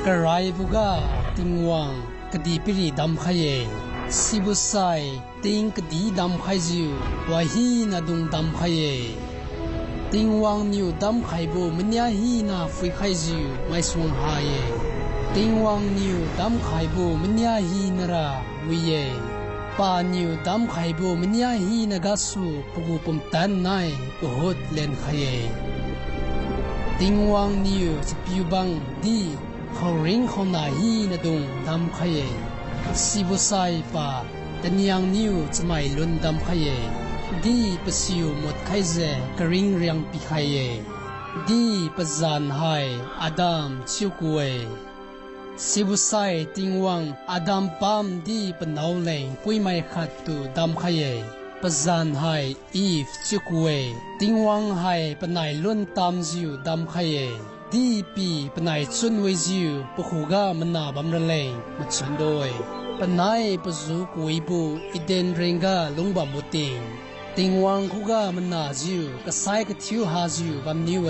กระไรบุกาติงวังกดีปิริดำขยสิบุไซติงกดีดำขยจิววาฮีนาดุงดำขยติงวังนิวดำขยบุมันยาฮีนาฟุยขยจิวไม่สวงหายติงวังนิวดำขยบุมันยาฮีนาราวิเยปานิวดำขยบุมันยาฮีนากาสูปกุปมตันไนปหดเลนขยติงวังนิวสปิวบังดีเขาริงเขาหนาฮีนาดุงดำขยสิบุไซปาแต่ยังนิวจะไม่ลุนดำขยดีปะสิวหมดไข่เจกริงเรียงปีไข่ดีปะจานไฮอาดัมชิวกุเอสิบุไซติงวังอาดัมปามดีปะนาวเลงปุยไม่ขัดตูดำไข่ปะจานไฮอีฟชิวกุเอติงวังไฮปะไหนลุนตามจิวดำไข่ดีปีปะไหนชุนเวจิวปะหูกามันนาบัมระเลงมาชุนโดยปะไหนปะจูกุยบูอิเดนเริงกาลงบัมมุติงติงวังคุกามันนาจิวกะไซกะทิวหาจิวบัมนิเว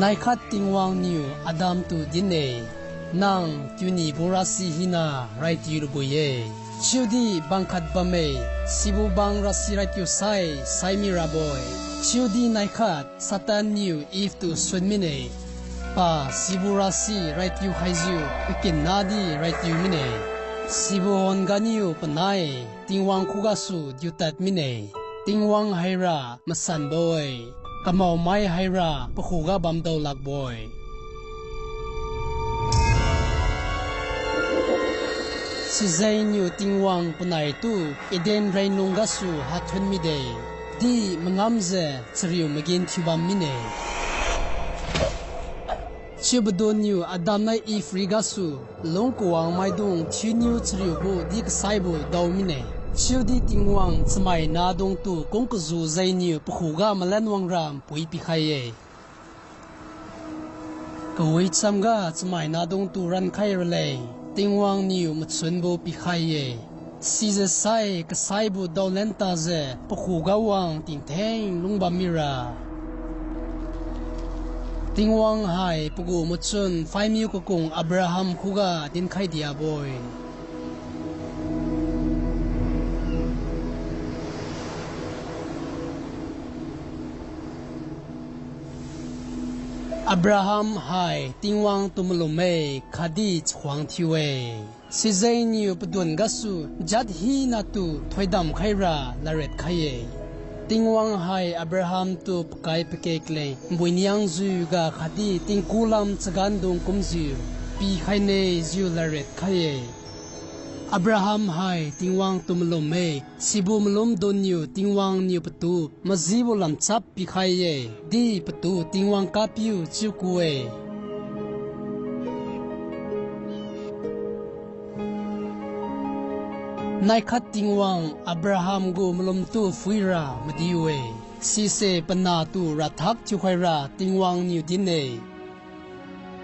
นายขัดติงวังนิวอดัมตูดินเนนางทิวนีบุราสีหินาไรติวบุเยชิวดีบังคัดบัมเมสิบุบังราสีไรติวไซมิราบอยชิวดีนายขัดซาตานนิวอีฟตูสวนมิเนปาสิบุราสีไรติวไฮจิวปิกินนาดีไรติวมิเนสิบุฮอนกานิวปนายติงวังคุกาสูดิวตัดมิเนติงวังไฮรามาสันบอยกะเมาไม่ไฮราปะคูกาบัมดาวลักบอยสิเจนิวติงวังปนายตูเอเดนไรนงกาสูฮัทเทนมิเดดีมังอัมเจสริวมกินทิบัมมิเนชิบดนิวอดัมไนอีฟริกาสูลงกวางไม่ดงชินิวสริวบูดิกไซบูดาวมิเนชิวดีติงวังสมัยนาดงตูกงกจูใจนิวปะหูกามาเล่นวังรามปุยปิไคเยกวยจำกาสมัยนาดงตูรันไคระเลงติงวังนิวมัดสวนบูปิไคเยซีเจไซกไซบูดาวเลนตาเจปะหูกาวังติงเทงลุงบามิราติงวังไฮปกูมุดชนไฟมิวกกงอับราฮัมคุกาดินไคเดียบอยอับราฮัมไฮติงวังตุมลุเมคดีชวางทิเวซิเจนิวปดวนกัสูจัดฮีนาตูถอยดำไคราลาเรตไคเยติงวังไฮอับราฮัมตูปกายปเกกเลบุญยังจูกาคดีติงคูลัมสกันดงกุมจูปีไคเนจูลาเรตไคเยอับราฮัมไฮติงวังตุมลมเมสิบุมลมดนิวติงวังนิวปตูมาจีบุลัมจับปีไคเยดีปตูติงวังกาปิวจูกุเอนายขัดติงวังอับราฮัมกูมลมตูฟุยรามาดีเวซีเซปนาตูรัทักจูไคราติงวังนิวดินเน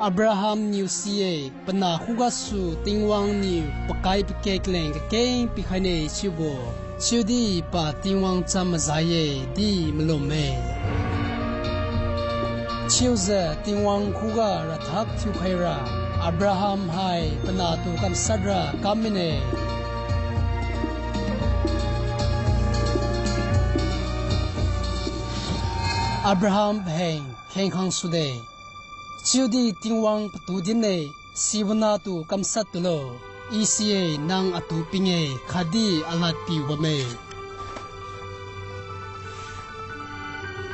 อับราฮัมนิวซีเอปนาคุกาสูติงวังนิวปกายปเกกเลงกเกงปิไคเนชิโบชิวดีปาติงวังจามซายเยดีมลมเมชิวเซติงวังคุการัทักจูไคราอับราฮัมไฮปนาตูกัมสัดรากามิเนอับราฮัมเฮงเฮงคังสุเดชิวดีติงวังปตูดินเนสิวนาตูกัมสัตตุโลอีซีเอนางอตูปิงเอคดีอลาดปิวบเม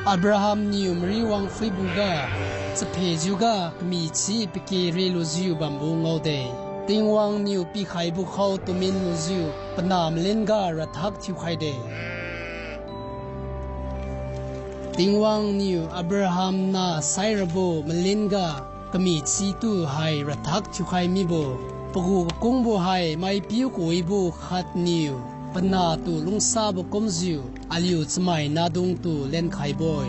อับราฮัมนิวมรีวังฟิบูกาจะเพจูกากมีชีปิเกเรลูจิวบัมบูงเอาเดติงวังนิวปีไขบุเขาตุมินลูจิวปนามเลนการัทักทิวไคเดติงวังนิวอับราฮัมนาไซระโบมลินกากมีชีตูไฮรัทักชุไคมิโบปกูกงโบไฮไม่ปิวกุยโบขัดนิวปนาตูลุงซาบกมจิวอาลิวสมัยนาดงตูเล่นไข่บอย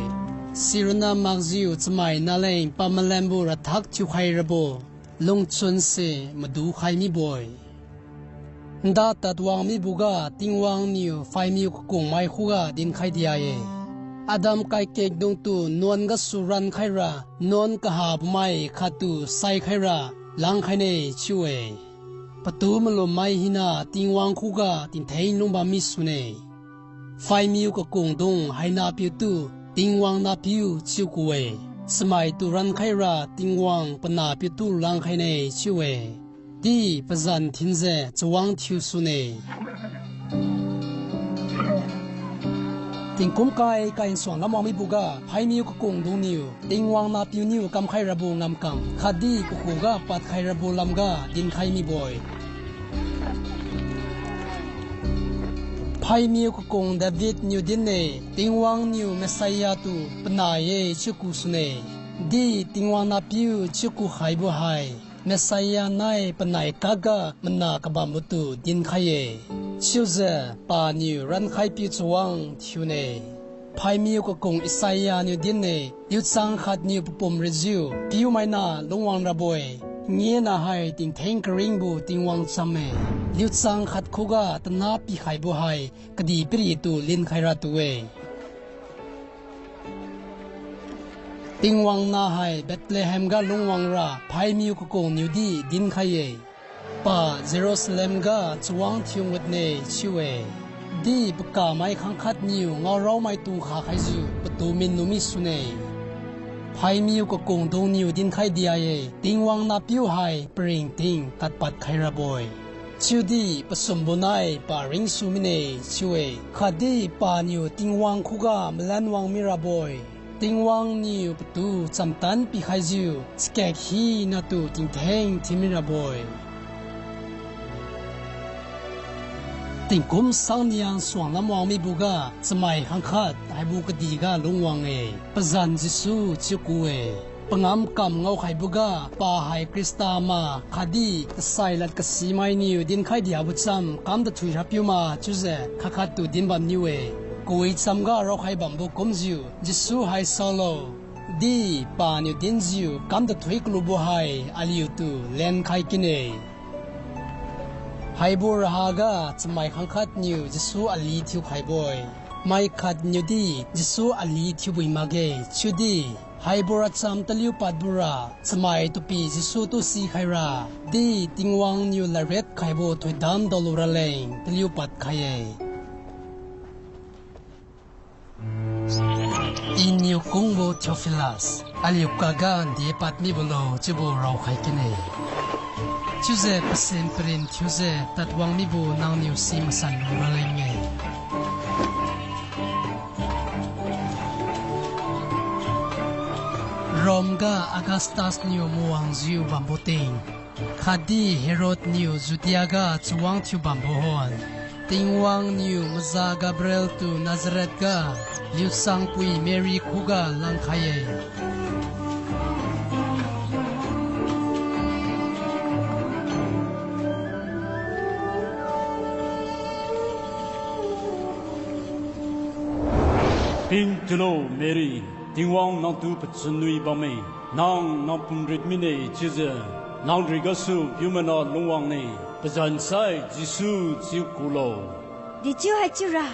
สิรนามักจิวสมัยนาเลงปามเลมโบรัทักชุไคระโบลงชนเซมาดูไข่มิบอยดาตัดวางมิบุกาติงวังนิวไฟมิวกงไม่คุกาดินไข่เดียเย อดัมไกเกกดงตูนวลก็สุรันไครานวลก็หาบไม่ขาตูใส่ไคราลังไคเนช่วยประตูมลมไม่หินาติงวังคูกาติงเทนลงบามิสุเนไฟมิวก็กงดงให้นาพิวตูติงวังนาพิวชิวกุเวสมัยตุรันไคราติงวังปนาพิวตูลังไคเนช่วยดีปจันทินเจจวังทิวสุเนติงกุมไก่ส่วนละมองไม่บุกาไพ่มิวก็กงดูนิวติงวังนาพิวนิวกำไคระบูงำกำคดีกุคูกาปัดไคระบูลำกาดินไคมีบอยไพ่มิวก็กงเดวิดนิวดินเนติงวังนิวเมสไซยาตูปนายชิกุสุเนดีติงวังนาพิวชิกุไคบุไฮเมสไซยาไนปนายกากามนากบามุตุดินไคเยชิวเจปานิวรันไคพิวจวังทิวเนไพ่มิวก็กงอิสไซยานิวดินเนยุดสังขัดนิวปุ่มเรจิวพิวไม่นาลงวังระบวยเงี้ยนาให้ติงเทงกริงบูติงวังจำเมยุดสังขัดคุกาตนาปีไข่บุไฮกดีปรีตูลินไคราตุเวติงวังนาให้เบตเลเฮมกาลงวังราไพ่มิวก็กงนิวดีดินไคเยป่าเยรูซาเล็มกาจวงทิวงดเนชิเวดีปกาไม่ขังขัดนิวเงาเราไม่ตูขาไคจูประตูมินนุมิสุเนไพ่มิวก็กงดงนิวดินไคเดียเยติงวังนาปิวไฮปริงติงกัดปัดไคระบอยชิวดีผสมบุนัยปาริงซูมิเนชิเวขาดีปานิวติงวังคุกามลันวังมิราบอยติงวังนิวประตูจำตันปีไคจูสเกกฮีนาตูติงเทงทิมิราบอยติงกุมสังเนียงสวงน้ำวังมีบุกาสมัยขังขัดให้บุกดีกาลงวังปจันจิสูชิกุเปงามกำเงาไข่บุกาป่าไฮคริสตามาคดีกษายลัดกสีไม่นิวดินไข่เดียบุจำกำดัดถุยรับยูมาจุเจขัดตูดินบันนิวกุยจำกาเราไข่บัมบุกมจิวจิสูไฮโซโลดีป่านิวดินจิวกำดัดถุยกลูบุไฮอาลิวตูเลนไข่กินไฮบูร์ฮากาจะไม่ขังขัดนิวจิสูอลีทิวไข่บอยไม่ขัดนิวดีจิสูอลีทิวบุยมาเกชูดีไฮบูร์จำตะลิวปัดบูราสมัยตุปีจิสูตุสีไคราดีติงวังนิวลาเรตไข่โบถอยดำดอลลูระเลงตะลิวปัดไข่อินนิวกงโบเทอฟิลัสอาลิวกากันดีปัดมีบุโลจิบูเราไข่กินทิวเซเปเซนเปรินทิวเซตัดวังมีบูนางนิวซีมาสันรูระเลงรอมกาอากาสตัสนิวมัวงจิวบัมโบติงคดีเฮโรดนิวจุติยากาจวงทิวบัมโบฮอนติงวังนิวมซากาเบรลตูนาซาเรตกาลิวซังปุยเมรีคูกาลังไคเยติงจุโลเมรีติงวังนองตูปัจจุนุยบามีนางปุ่มริดมิเนจิเจนางริกาสูพิวมนาลงวังเนปัจจันไซจิสูจิวกุโลดิจิวให้จิรา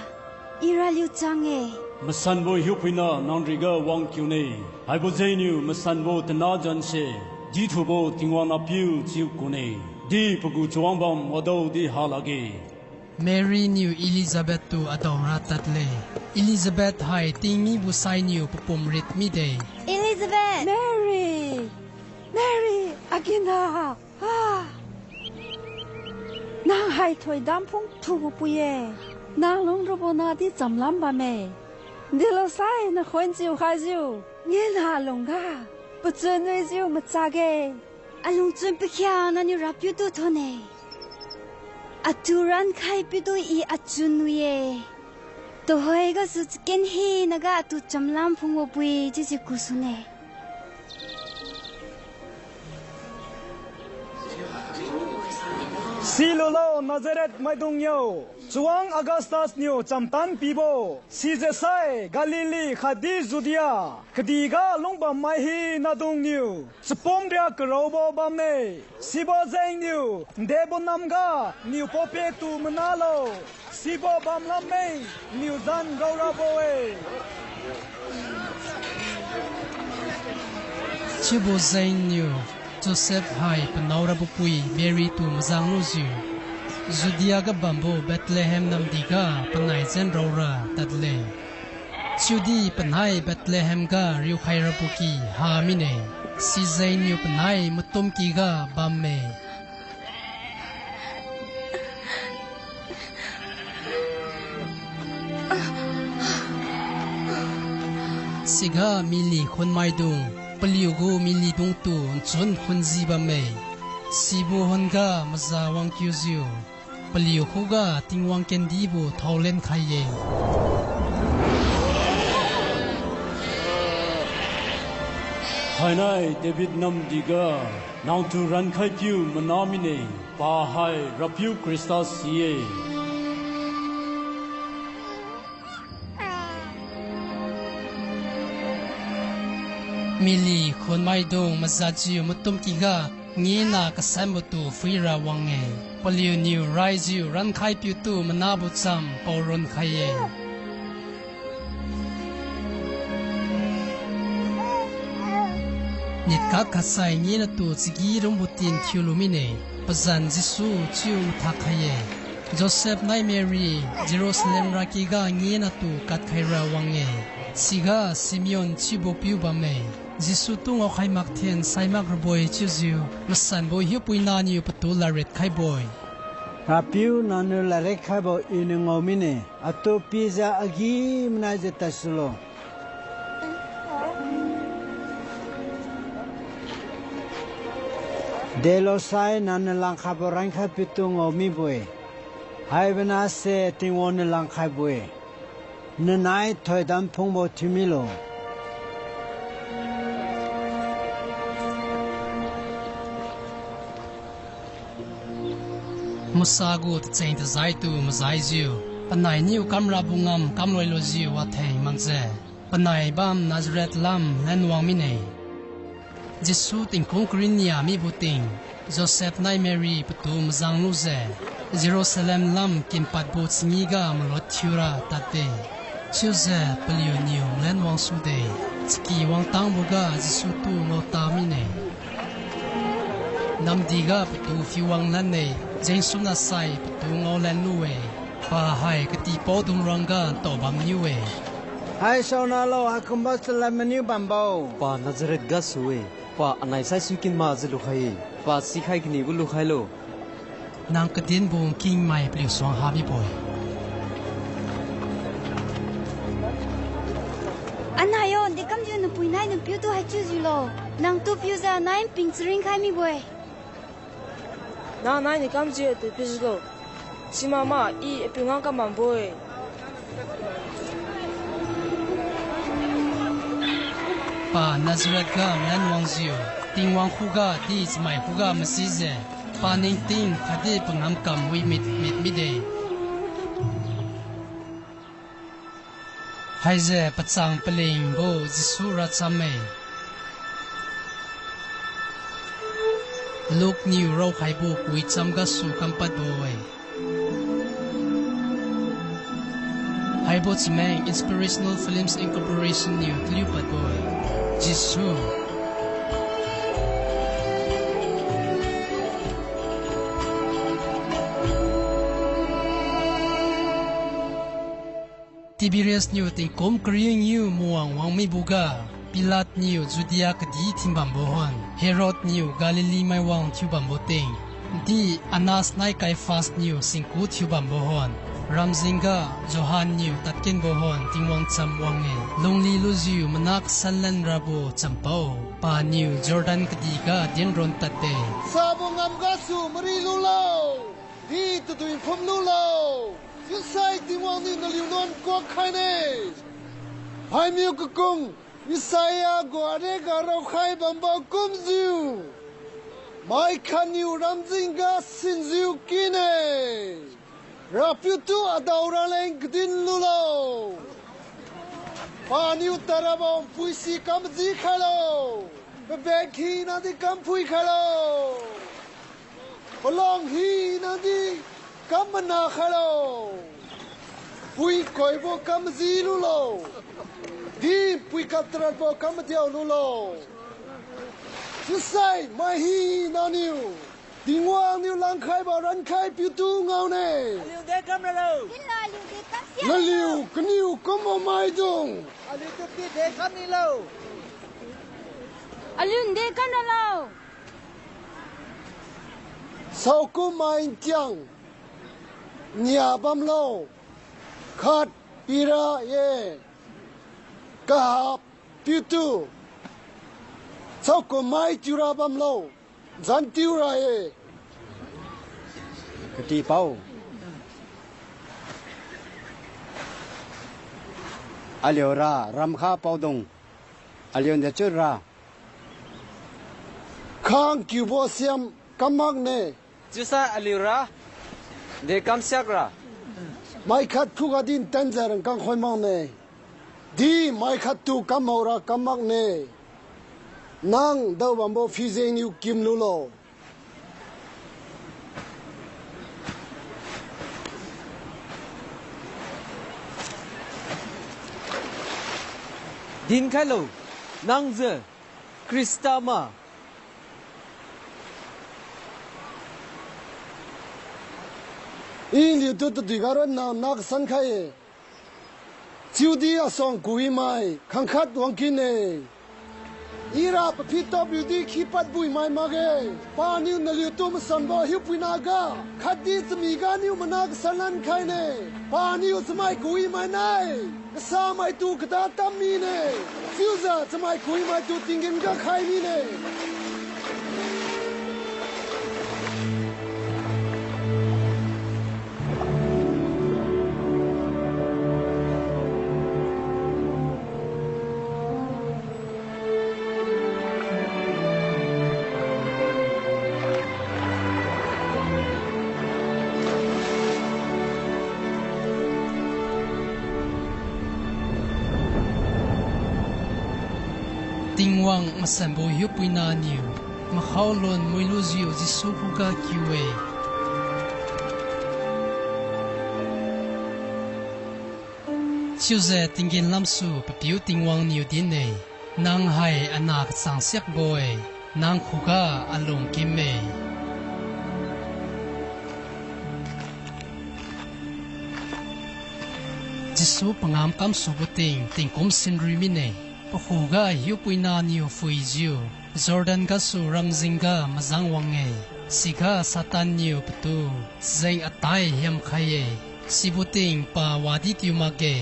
อิราลิวจังมาสันโบฮิวพินานางริกาวังคิวเนไฮโบเจนิวมาสันโบตนาจันเชจิทูโบติงวังนาพิวจิวกุเนดีปกุจวังบัมวดาวดีฮาลาเกMary knew Elizabeth to adora tatle. Elizabeth hai tingi busai knew pupum rit mi day. Elizabeth! Mary! Agina! Nang hai thoi dam phung thu bu puye. Nang long robo na di cham lam ba me. Dilo sai na khon jiu kha jiu. Nge na long ga. Bu zhen nui jiu ma cha ge. Alung zhen pe kya na ni rap yu tu thone. Aturan khai pidu I achunuye. To hoega su ken hi naga tu chamlam phungo pui ji kusune. Silolo Nazareth maidung yo. Chuang Augustus new chamtan pibo. Sizesai Galilee khadi Judea. Khadiga longba mai nadung new. Spom dia krobo bamne. Sibo zeng new. Debo namga new pope tu manalo. Sibo bamlame new zan gauraboe. chiu bo zain new Joseph hai panaura bupui Mary tu mazang lu zu Judea ga bambo Bethlehem nam diga panai chen rora tadle Chudi panai Bethlehem ga riu khaira buki ha mine si zain new panai mutum ki ga bamme Siga mili khon mai dung paliu go mili dung tu chon khon ji ba me sibu hon ga maza wang kyu ziu paliu khu ga tingwang ken di bu thaulen khai ye hai nai David nam diga nang tu ran khai pyu manamine pa hai rapyu Christa sie Mili khon mai dong mazaji mutum kiga ngi na ka sambu tu fuira wange paliu new rise you ran khai pyu tu manabu cham pauron khaye nit ka khasai ngi na tu chigi rum butin thulumine pazan jisu chiu thakhaye Joseph nai Mary Jerusalem rakiga ngi na tu kat khaira wange siga Simeon chibo piu ba me Jisu tu ngo khai mak thian sai mak boy chu ziu masan boy hi puina ni patu la ret khai boy rapiu nanu la ret khai bo in ngomine ato pizza agi mna je taslo Delo sai nanu lang kha bo rang kha pitu ngomi boy hai bana se tingwon lang khai boy nanai thoi dam phong bo thimilo Musagu tsain ta zai tu mazai ziu panai niu kamra bungam kamloi lo ziu wa thei mangze panai bam Nazareth lam lenwang mine Jesu ting kong krinia mi buting Joseph nai Mary patu mazang lu ze Jerusalem lam kin pat bu chingi ga malot thura tate chuze paliu niu lenwang su de chiki wang tang bu ga Jesu tu ngo ta mine nam diga patu fi wang nan ne Jeng suna sai patu ngau len nuwe pa hai kati po dum ranga to bam niwe hai sauna lo hakumba salamani bambo pa Nazareth ga suwe pa anai sai sukin ma zilu khai pa si khai kini bu lu khai lo nang kadin bum king mai pli swang habi boy Anayo de kam ju nu puinai nu piu tu hai chu ju lo nang tu piu za nai ping sring khai mi boy那你刚接的必须够，起码嘛一平安干嘛不会？pa Nazareth ga men wang ziu ting wang khu ga ti mai khu ga masi ze pa ning ting khade pangam kam wi mit mi de hai ze pachang peling bo Jisu ra chame Look new row khai bu kui cham ga su kam pat boy hai bo chmeng Inspirational Films Incorporation new tliu pat boy Jisu Tiberius new ting kom kriing you muang wang mi buga Pilat new Judea kadi thimbam bohon Herod new Galilee mai wang thubam boting di Anas nai Caiaphas new singku thubam bohon Ramzinga Johan new tatkin bohon tingwang cham wange longli luziu manak sanlan rabo champao pa new Jordan kadi ga dinron tatte sabongam ga su mari lulo di tutuin phom lulo yusai tingwang ni naliunon ko khaine hai miu kung Isaiah goare garau khai bamba kumziu mai khaniu ramzinga sinziu kine raputu adaura leng gdin lulo paniu tarabam puisi kamzi khalo bebekhi na di kampui khalo bolong hi na di kamna khalo pui koi bo kam zi lu lo di pui katrat bo kam tiao lu lo chứ sai mai hi na niu đi ngoan niu lang khai bảo ran khai piu tu ngao nè liu de cam ra lo là liu cái niu có mà mai dung liu tu pi de cam ni lo Alun de kan ra lo. sau cô mai chăng nhà băm lâu khát pira ye cả piu tu sau cô mai chura băm lâu dân tiêu ra ye cái tí bao alio ra ram kha bao đông alio để chơi ra khang kiu bo siam kamak ne chú sa alira để cam sạc ra mai khát thu ga din tan giờ kang khoi mang ne di mai khát tu kam ho ra kamak ne nang dau bam bo phi zeng yu kim lu lo din khai lo nang giờ Krista ma in liu tu tu ga ron na nak san khai chiu di a song kui mai khang khat wang kin ne ira pa phi top yu di khi pat bui mai ma ge pa niu na liu tu ma san bo hiu pu na ga khat di smi ga niu ma na san lan khai ne pa niu smai kui mai nai sa mai tu ka ta tam mi ne chiu za smai kui mai tu ting gen ga khai mi ne Tình wang masan bo hiu puina niu ma khao lon moi lu ziu ji su hu ga kiwe chiu ze tingin lam su pa piu ting wang niu din ne nang hai anak sang siak boy nang khu ga along kim me ji su pangam kam su bu ting kum sin ri mi ne Pahuga hiu puina niu fui ziu Jordan ga su rangzinga mazang wange Sika satan niu patu Zeng atay hiam khaye Sibuting pa wadi tiu mage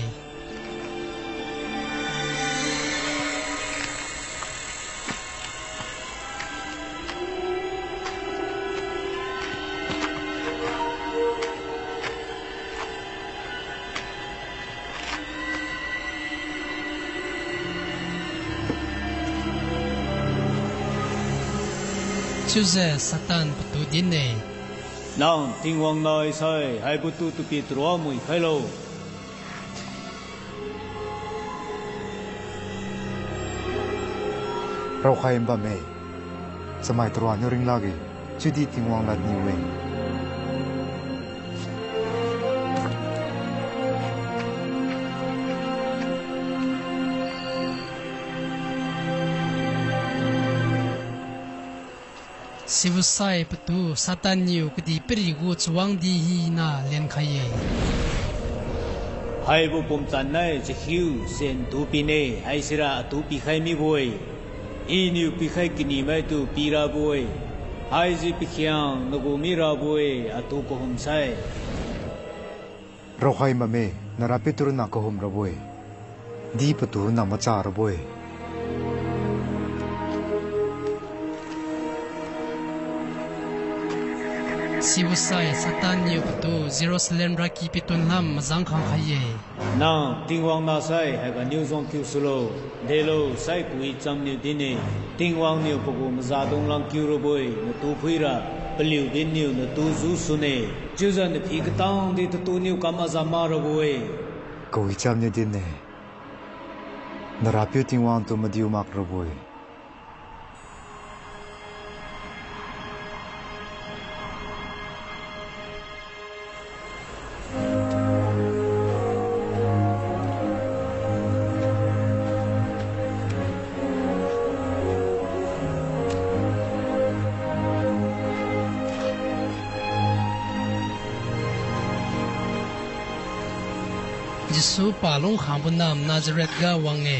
Chiu ze satan patu din ne Nang ting wang nai sai hai bu tu pi trua mui khai lo rau khai ba me samai trua nyo ring lagi chu di ting wang lat ni we Sivusai patu satan niu kdi perigu chuang di hi na len khaye hai bu pom tan nai che hiu sen tu pi ne hai sira tu pi khai mi boy I niu pi khai kini mai tu pi ra boy hai ji pi khiang no go mi ra boy atu ko hum sai rau khai ma me nara pitru na ko hum ra boy di patu na ma cha ra boy Sivusai satan niu patu Jerusalem ra ki pitun lam mazang khang khaye Nang ting wang na sai hai ga niu zong kyu sulo de lo sai kui cham niu din ne ting wang niu po go ma za dong lang kyu ro boy no tu phui ra paliu din niu no tu zu su ne ju zan de phi ka tang de tu niu ka ma za ma ro boy ko i cham ni din ne nara pi ting wang tu ma diu mak ra boy จิสูป่าลงขางบนน้ำนาซาเรตกาวังเอ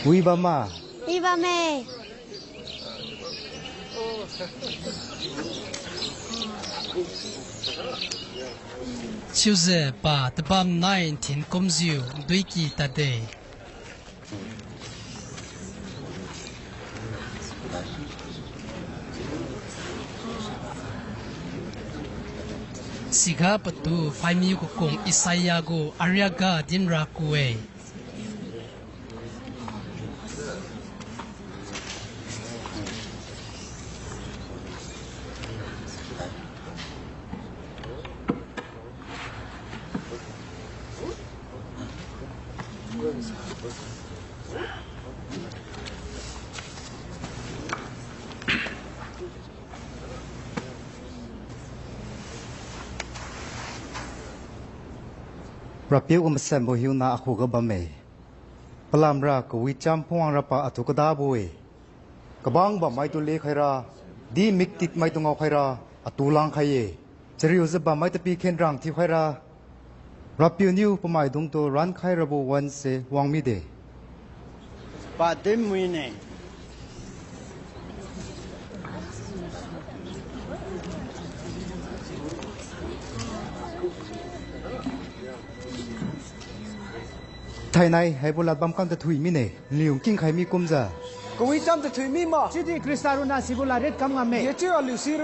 วิบามาวิบาเมชิวเซป่าตะบามนายถิ่นกมซิวด้วยกีตาเดสิกาประตูไฟมิวกกงอิสายาโกอาริยากาดินรักเวรับเปียวอุมเซมโบฮิวนาอคูกบะเมปลามรากวิจามพวงรับปะอตุกดาบุยกบังบะไม่ตุเลไคราดีมิกติดไม่ตุงเอาไคราอตุลังไคเยจริวซบะไม่ตะปีเคนรังที่ไครารับเปียวนิวปะไม่ดุงตัวรันไคระบุวันเสวังมิเดปาเต็มมือเนไทยในให้บุรุษบำคับจะถุยมิเน่ลิวกิ้งไขมีกุมจ้ากวีจำจะถุยมีมาชิดีคริสตารุนาสิบุลาเร็ดคำงามเมยชื่อลิวซีโร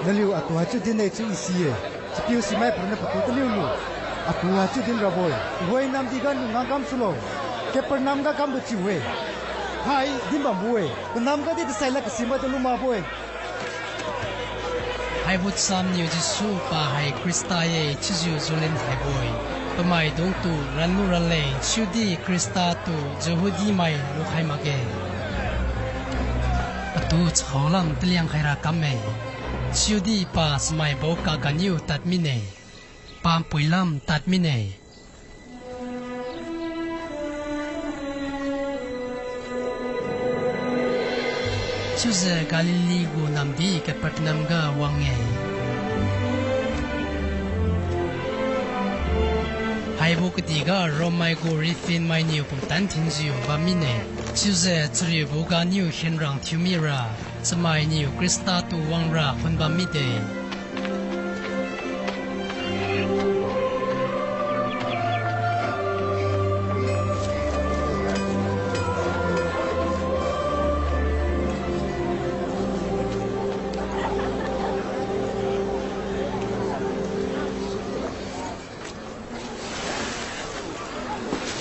นลิวอัตัวจุดดินเนชื่ออีซีเอสปิวสิไม่พรณประตูตลิวลูอัตัวจุดดินระบอยหวยนำดีกันงานกำสุโลเก็บปนำก็กำบุจิเวไฮดิมบัมบวยปนำก็ที่จะใส่ละกสิมาตลุมาบวยไฮบุตรสามนิวจิสูป่าไฮคริสตาเยชิจูจูเลนไฮบอยปะไม่ดงตูรันนูรันเลชิวดีคริสตาตูจูฮูดีไม่ลูกไฮมาเกประตูชาวลำเตลียงไฮรักกัมเมชิวดีป่าสมัยโบกากันยูตัดมิเนปามปุยลำตัดมิเนชิวเซกาลิลีกูนำดีกับปัตนำกาวังเอไฮบุกดีกาโรมไมกูริฟินไมนิวปุ่มตันทินจิวบามิเนชิวเซทรีบุกานิวเห็นรังทิวมิราสมัยนิวคริสตาตูวังราคนบามิเด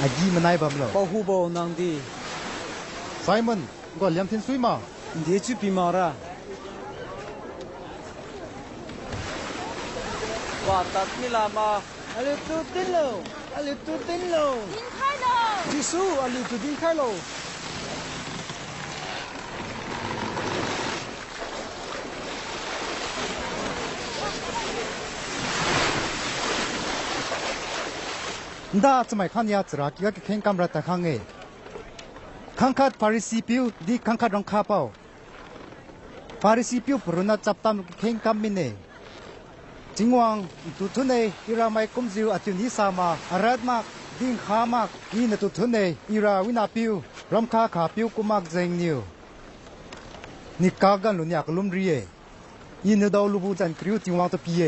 อาจีมันนายบัมโลปะฮูโบนังดีไซมอนก็เลี้ยงทิ้งซุยมาเดี๋ยวจะปีมาระว่าตัดมิลามาอะไรตัวตินโลอะไรตัวตินโลดินไคโลจิสูอะไรตัวดินไคโลด้าสมัยขันยาจรากิกเข่งกำรัตขังเอขังขัดฟาริสีพิวดีขังขัดรังคาเป้าฟาริสีพิวปรุณาจับตามเข่งกำมินเอจิงวังตุทุนเออิราไม่กุมจิวอตินิสามาอารัดมากดิ้งขามากอีนตุทุนเออิราวินาพิวรำคาขาพิวกุมากเจงนิวนิกากันลุนยากลุมรีเออีนดาวลูบูจันคริวจิงวังตะพีเอ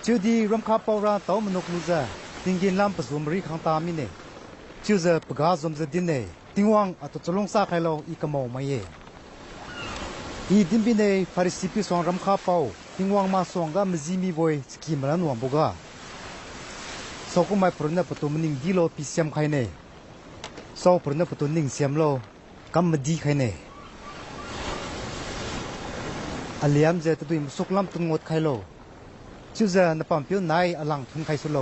ชื่อดีรำคาเป้าราเต้ามนุกลูซาติงกินลำผสมรีขังตามินเนชื่อเจปกาสมเจดินเนติงวังอัตจลงซาไคโลอีกมอมาเยอีดินบินเนฟาริสิปิสองรำคาเป้าติงวังมาสองกามจิมีบอยสกีมรันวังบุกาสกุไม่พรณประตูมิงดีโลพิเศษไคเนสาวพรณประตูนิงเสียมโลกามดีไคเนอเลียมเจตตุยมสุกลำตุงงดไคโลชื่อเจนปั๊มเปียวนายอลังทุนไคสุโล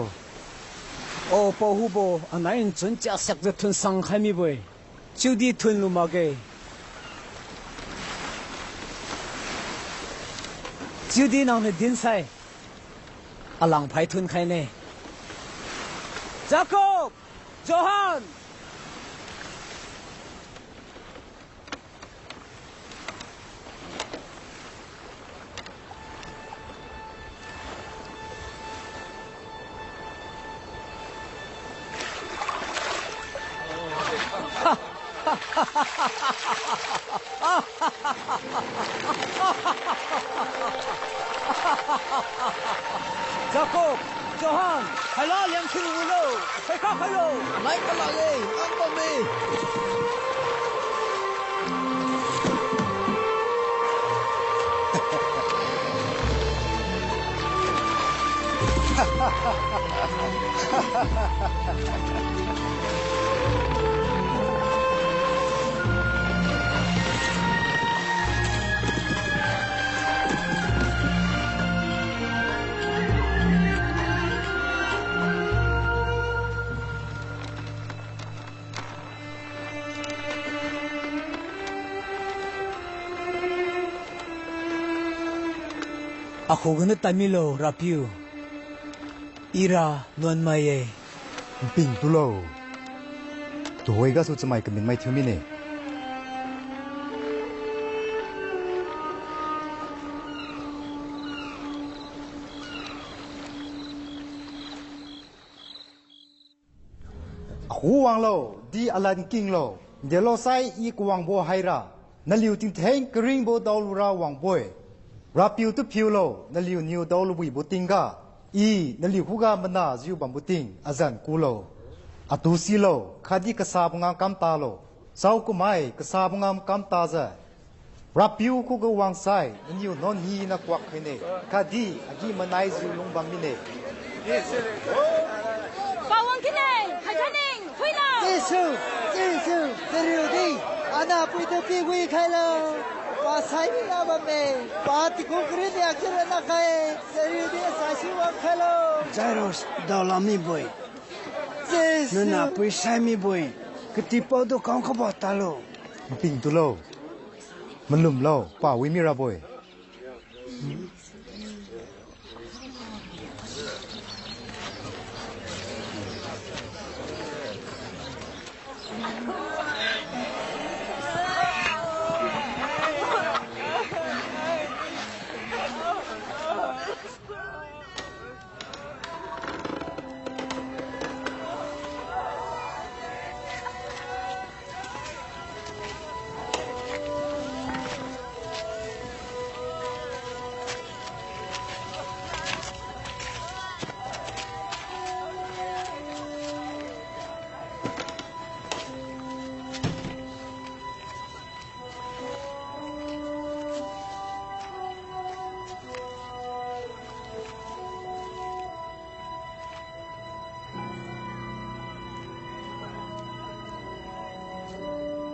โอ้ปะฮูโบอันนั้นจนจะสักจะทุนสังไคมีบ่อยชิวดีทุนลุมาเก จิวดีนางเนี่ยดินใส่อลังไพทุนใครเนี่ยจาโคบโจฮันจาโคบโจฮันไฮลาเลี้ยงชิลูโลไปข้าไฮโลไล่กันเลยอันบะเมAko ganit Tamilo, Rapiu. Ira, nuan maye. Ping tulo. Tuhoy ga su chamai kamin mai thiumi ne. Aku wang lo, di alan king lo. De lo sai I kuwang bo haira. Na liu ting theng kring bo daulura wang boy. Rapiu tu piu lo, na liu niu daulu bui butinga. I na liu huga mana ziu bambuting azan kulo. Atu si lo, khadi kasabunga kamta lo. Sau kumai kasabunga kamta za. Rapiu kuga wang sai, na liu non hi na kwak hene. Khadi agi manai ziu long bamine. Bawang kine, hakaning, hui na. Jesu, seriu di, ana pui tu pi hui khai lo. Ba sai ni la ba me, ba ti ko kri ni akira na khai, seriu di sa shi wa khai lo. Jairus, daulami boy. Jesu. Nuna pui sai mi boy. Ketipo do kau kau bata lo. Ping tu lo. Melum lo, pa wi mira boy.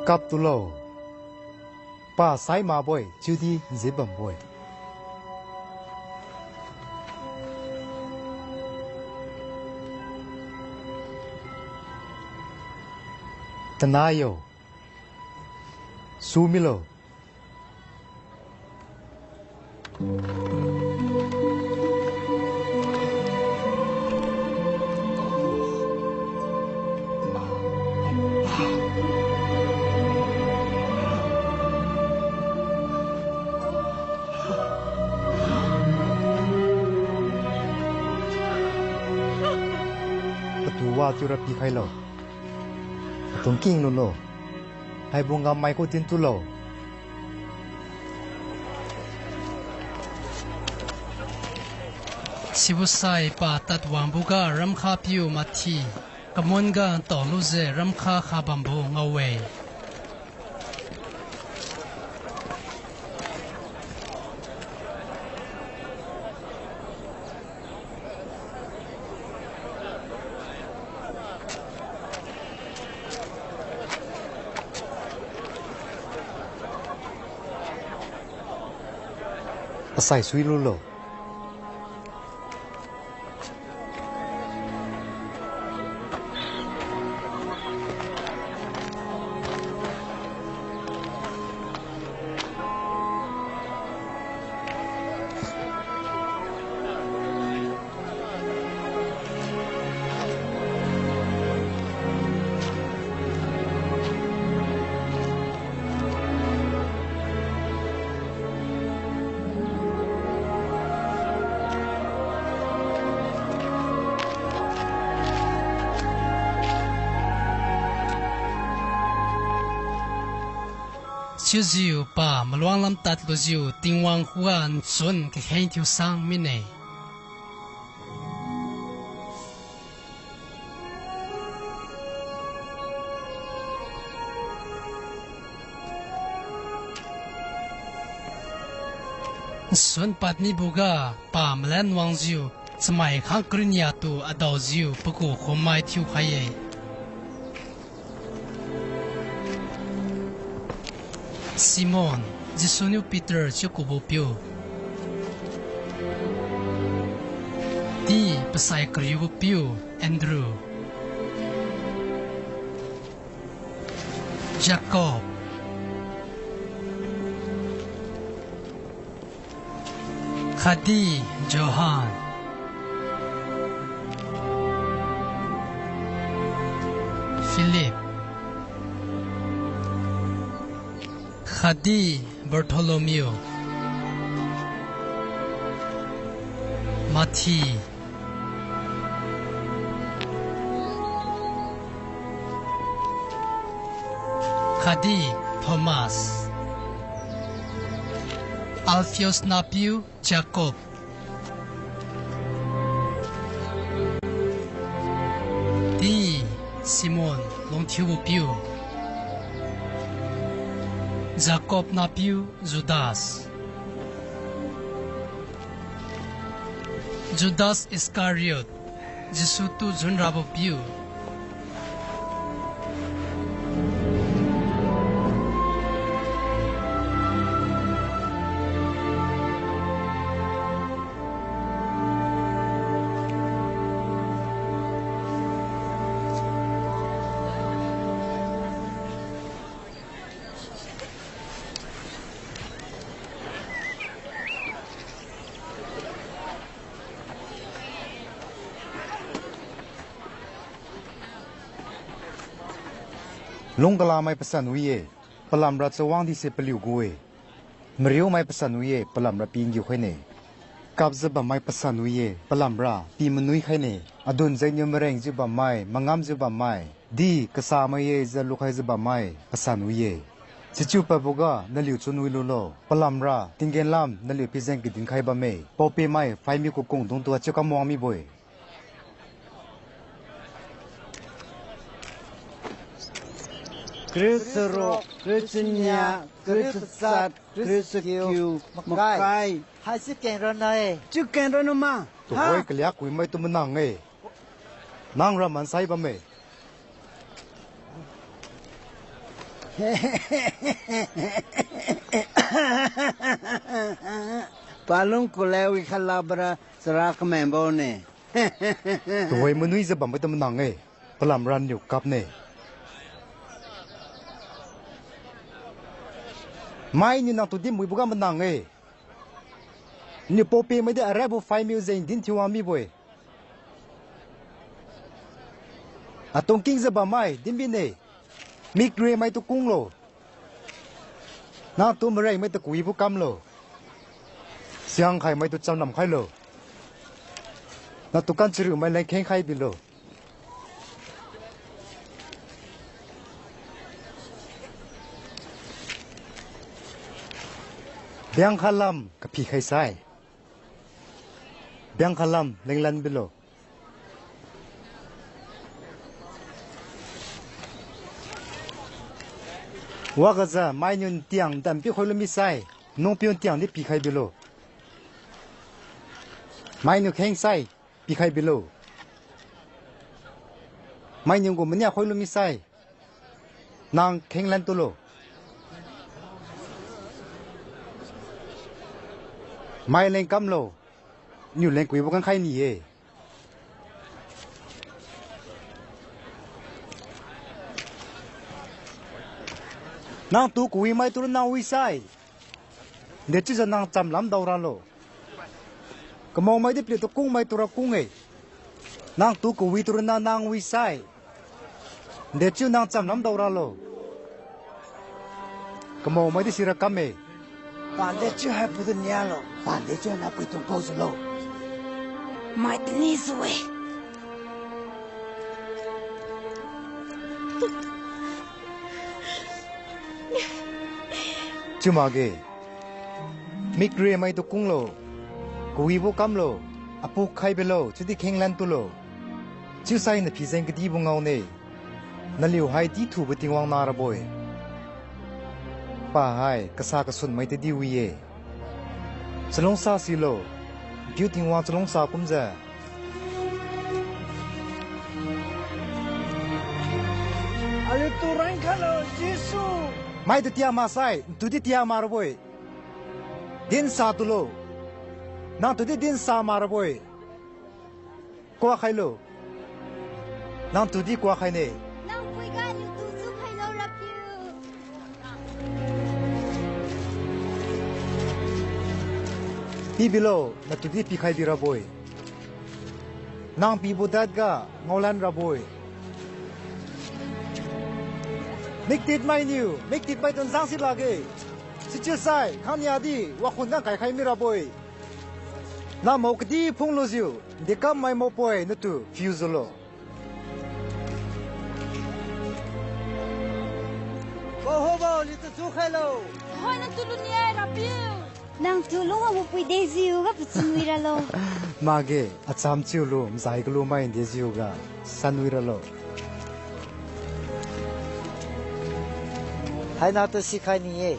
Kap tu lo. Pa sai ma boy, chudi zibam boy. Tanayo. Sumilo. Wa tu rapi khai lo. Tung king lo lo. Hai bunga mai ko tin tu lo. Sibusai pa tat wambuga ramkha piu mathi. Kamonga toluze ramkha khabambo ngawe. Asai sui lu lo. chiu ziu pa maluang lam tat lo ziu tingwang huan sun ke hein thiu sang mine sun pat mi buga pa mlan wang ziu smai khang krinya tu adau ziu paku khomai thiu khaye Simon, Jisunu Peter Chocobo Pio. Di Pasai Kriyo Pio, Andrew. Jacob. Khadi Johan. Philip. Khadi Bartholomew Mati Khadi Thomas Alpheus Napiu Jacob Di Simon Longtiu Piu Jacob Napiu Judas Judas Iscariot Jesutu Junrabo Piu Longkala mai pesan wiye, pelam rat sewang di sepeliu gue. Meriu mai pesan wiye, pelam rat pinggiu kene. Kap zeba mai pesan wiye, pelam rat pi menui kene. Adun zainyo mereng zeba mai, mangam zeba mai. Di kesama ye zalukai zeba mai pesan wiye. Cicu paboga naliu chunui lulo, pelam rat tinggen lam naliu pizeng kidin kai ba me. Pope mai fai mi kokong dong tua cekam muang mi boy. Krisro, Krisnya, Krisat, Kriskiu, Makai. Hai sức kèn rồi này. Chứ kèn rồi mà. Tụi cái liak quý mấy tụi mình nàng nghe. Nàng ra màn say ba mẹ. Palung kulewi kalabra serak membo ne. Tụi mình nuôi ra ba mấy tụi mình nàng nghe. Palam ran nhiều cặp nè. Mai ni nang tu dim mui buka menang ni popi mai de arabu fai music din thiwa mi boy atong king za ba mai dim bi ne mi kre mai tu kung lo na tu mrai mai tu kui bu kam lo siang khai mai tu cham nam khai lo na tu kan chiru mai lai khen khai bi lo Biang khalam kapi khai sai. Biang khalam lenglan bilo. Wagaza mai nyun tiang dan pi khoi lo mi sai. Nong pion tiang ni pi khai bilo. Mai nu kheng sai pi khai bilo. Mai nyung go mnya khoi lo mi sai. Nang kheng lan tu lo. Mai lên cam lô, nhiều lên quý vô căn khai nỉ ê. Nàng tu quý mai tu nào uy sai, để chứ giờ nàng chăm lắm đâu ra lô. Cái mong mai đi bịa tu cung mai tu ra cung ê, nàng tu quý tu nào nàng uy sai, để chứ nàng chăm lắm đâu ra lô. Cái mong mai đi xí ra cam ê. Bạn để chưa hay bùi nhà lo, bạn để chưa là bùi tung câu lo. Mai tin đi rồi. cuma ge mikre mai to kung lo kui bo kam lo apu khai belo chudi khenglan tu lo chu sai na phizeng ke di bungau ne na liu hai ti thu buting wang na ra boy pa hai kasa ka sun mai te di wi ye chalong sa si lo beauty wang chalong sa kum za ali tu rang khalo jisu mai te tia ma sai tu di tia ma ra boy din sa tu lo na tu di din sa ma ra boy kwa khai lo na tu di kwa khai ne pi bilo na tu di pi khai bi ra boy nang pi budat ga ngolan ra boy make it my new make it by ton sang si lage si chu sai khan ya di wa khun ga kai khai mi ra boy na mo kdi phung lo ziu de kam mai mo poi na tu fuse lo bo ho bo li tu chu khai lo hoi na tu lu ni ai ra piu nang tu lu mo pui de ziu ga pchnui ra lo ma ge acham chu lu mzai ga lu mai de ziu ga sanui ra lo hai na to sikhai ni ye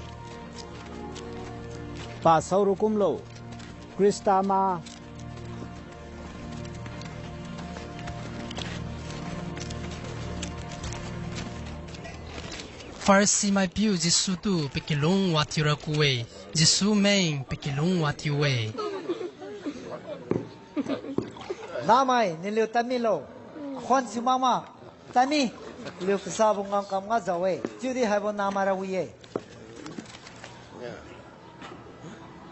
pa sauru kum lo krista ma Farsi mai piu Jisu tu pekilung watira kuwe Jisu meng pekilung watiwe na mai ni liu tami lo khon si mama tami liu sa bung ngam kam nga zawe judi hai bo na mara wi ye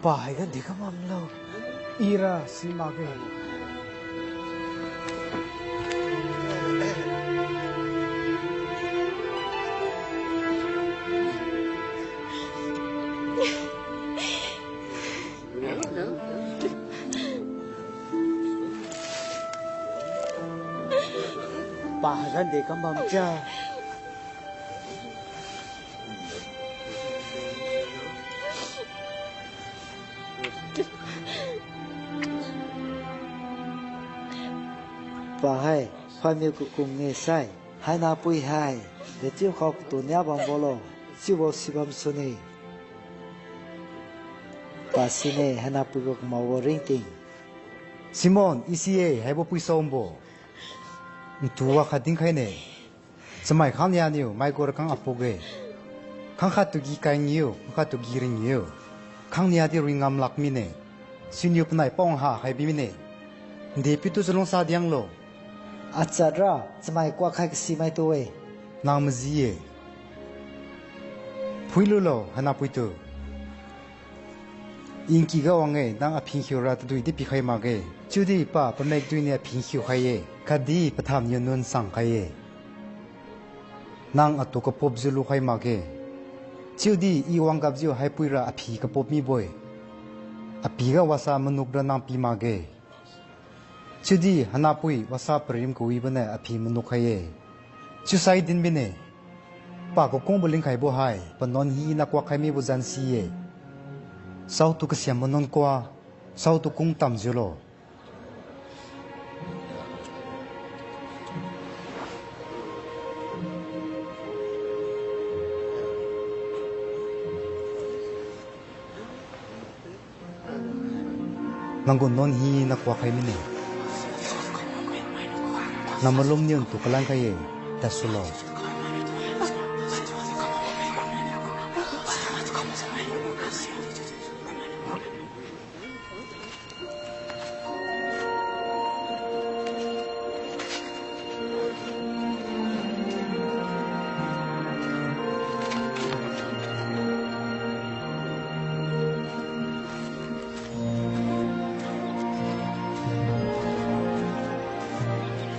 pa hai ga dikam am lo ira si ma ge pa ga dikam am cha pa hai family ku kum nge sai hai na pui hai de chiu khop tu nya bang bolo chiu bo sibam suni pa sine hai na pui ku ma wo ring ting Simon ECA hai bo pui som bo tu wa khating khai ne samai khan ya niu mai gor kang apoge khang khat tu gi kai niu khat tu gi ring niu khang nia di ringam lak mi ne sinyu pnai pong ha hai bi mi ne de pi tu zalong sa diang lo achara samai kwa khai si mai to we nang ma ji ye phui lo lo hana pui tu in ki ga wang e dang a phin khiu ra tu di pi khai ma ge chu di pa pa mek tu ne phin khiu khai ye ka di patham yon nun sang khai ye nang atu ka pop zulu khai ma ge chu di I wang gap jiu hai pui ra a phi ka pop mi boy a pi ga wasa manuk ra nang pi ma ge chu di hana pui wasa prim ko wi bane a phi manuk khai ye chu sai din bi ne pa ko kong boling khai bo hai pa non hi na kwa khai mi bu jan si ye sau tu ka siam non kwa sau tu kung tam julo nanggon non hi na kwa khai mi ne namalom nion tu kalang khai ye ta sulo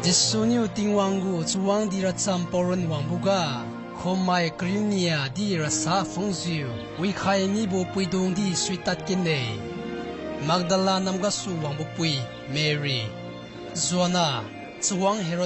Jisu niu ting wangu chuang di ra cham poron wang buga khomai krinia di ra sa fungziu wi khai mi bo pui dong di sweetat kine Magdala nam ga su wang bu pui Mary Zona chuang Herod